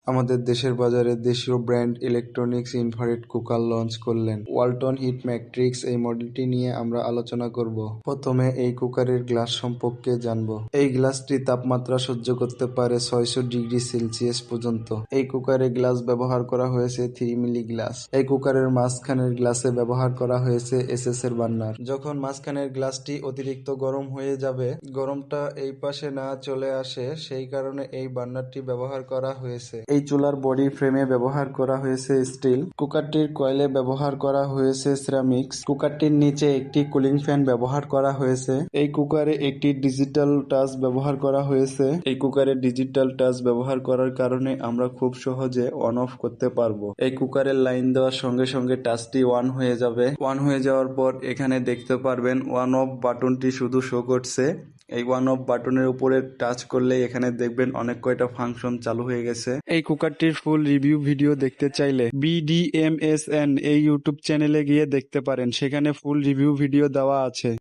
আমাদের দেশের বাজারে দেশীয় brand electronics infrared cooker launch করলেন ওয়ালটন হিট ম্যাট্রিক্স। এই মডেলটি নিয়ে আমরা আলোচনা করব। প্রথমে এই কুকারের গ্লাস সম্পর্কে জানব। এই গ্লাসটি তাপমাত্রা সহ্য করতে পারে 600 ডিগ্রি সেলসিয়াস পর্যন্ত। এই কুকারে গ্লাস ব্যবহার করা হয়েছে 3 মিলি গ্লাস। এই কুকারের মাঝখানের গ্লাসে ব্যবহার করা হয়েছে এসএস এর বার্নার। যখন মাঝখানের গ্লাসটি অতিরিক্ত গরম হয়ে যাবে, গরমটা এই পাশে না চলে আসে, সেই কারণে এই বার্নারটি ব্যবহার করা হয়েছে। এই চুলার বডি ফ্রেমে ব্যবহার করা হয়েছে স্টিল। কুকারটির কয়েলে ব্যবহার করা হয়েছে সিরামিক্স। কুকারটির নিচে একটি কুলিং ফ্যান ব্যবহার করা হয়েছে। এই কুকারে একটি ডিজিটাল টাচ ব্যবহার করা হয়েছে। এই কুকারে ডিজিটাল টাচ ব্যবহার করার কারণে আমরা খুব সহজে অন অফ করতে পারবো। এই কুকারের লাইন দেওয়ার সঙ্গে সঙ্গে টাচটি অন হয়ে যাবে। অন হয়ে যাওয়ার পর এখানে দেখতে পারবেন অন অফ বাটনটি শুধু শো করছে। এই ওয়ান অফ বাটনের উপরে টাচ করলে এখানে দেখবেন অনেক কয়টা ফাংশন চালু হয়ে গেছে। এই কুকারটির ফুল রিভিউ ভিডিও দেখতে চাইলে BDMSN এই ইউটিউব চ্যানেলে গিয়ে দেখতে পারেন, সেখানে ফুল রিভিউ ভিডিও দেওয়া আছে।